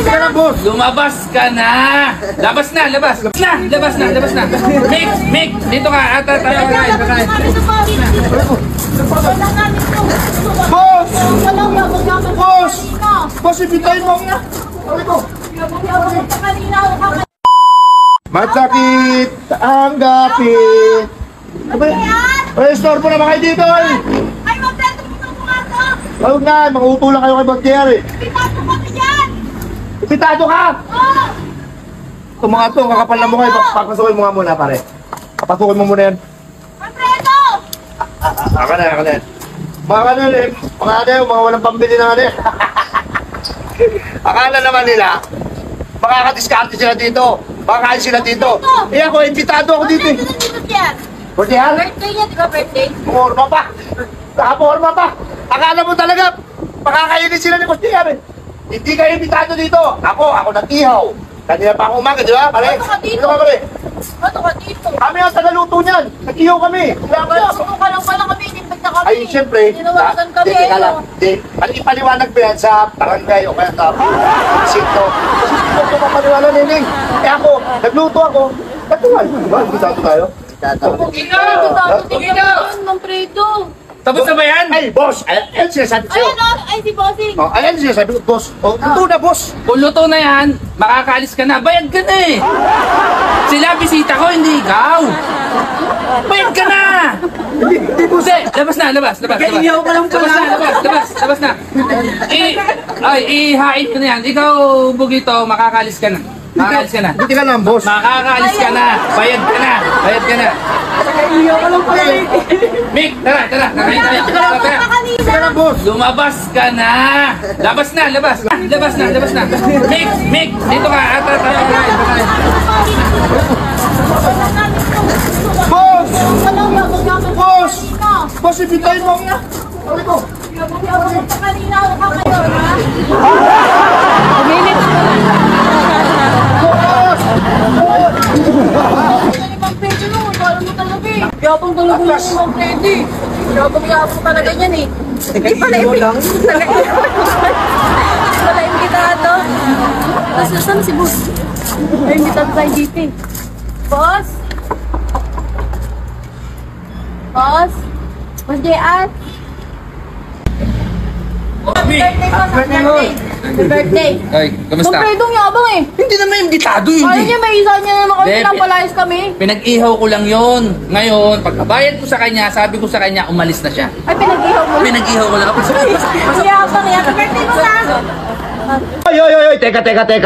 Teka lang, boss. Lumabas ka na. Labas na, labas. Labas na. Mick, dito ka. Kakain. Boss! Boss! Boss, ibitayin mo. Masakit ang gapit. Ay, store po naman kayo dito eh. Ay, magdito mo sa mga to! Huwag na, makuupo lang kayo kay Bagdier eh. Pitato kami dyan! Pitado ka! Oo! Itong mga to, kakapal na mo kayo. Papasukin mo nga muna, pare. Papasukin mo muna yan. Alfredo! Aka na yan. Mga mga walang pambili na ano eh. Akala naman nila, makakadiskarte sila dito. Makakain sila dito. Eh ako, invitado ako dito eh. Birthday? Birthday niya, di ba birthday? Pumorma pa. Nakaporma pa. Akala mo talaga, makakainin sila ni Birthday eh. Hindi kayo invitado dito. Ako nag-ihaw. Kanina pa akong umaga, di ba? Pare? Ano ka dito? Dito ka, pare. Ano ka dito? Kami ang tagaluto niyan. Nag-ihaw kami. Subukan lang pala kami, inimbag na kami. Ay, siyempre. Tinawagan kami. Teka lang. Ipaliwanag mo yan sa barangay o kaya sa sito. Kasi hindi ko mapaniwala, Neneng. Eh ako, nagluto ako. Natuwal. Diba? Invitado tayo. Tingnan! Mang Fredo! Tapos na ba yan? Ay, boss! Ayan sinasabi ko sa'yo. Ayan o! Ay, si Bossing! Oh, ayan sinasabi ko, boss. Oh, luto na, boss. Kung luto na yan, makakaalis ka na. Bayad ka na eh. Sila bisita ko, hindi ikaw. Bayad ka na! Hindi, boss. Labas na. Kaiyaw ka lang pala. Labas na. Ihain ko na yan. Ikaw, Bugito, makakaalis ka na. Hindi ka lang, boss. Makakaalis ka na. Bayad ka na. Kaiyaw ka lang pala. Mick, tara. Kakain tayo. Hindi ka lang, boss. Lumabas ka na. Labas na. Mick, dito ka. Kakain. Boss! Boss! Boss, ibitayin mo. Sabi ko. Kanina ako ka ngayon, ha? Boss! Ano ni Mang Fredo no? Wala mo talaga eh. Yapang talaga yung Mang Fredo eh. Yapang talaga niyan eh. Hindi pala wala imbitado. Tapos nasaan si Boss? May imbitado tayo dito eh. Boss? Boss? Boss J.R.? Happy birthday! Ay, kamusta? Mang Fredo, yabang eh. Hindi naman imbitado yun. Ayaw niya, may isa niya naman kami, Hindi. pinapalayas kami. Pinag-ihaw ko lang yun. Ngayon, pagkabayad ko sa kanya, sabi ko sa kanya, umalis na siya. Ay, pinag-ihaw mo. Pinag-ihaw ko lang ako. Yabang eh. Happy birthday mo na! Ay, teka.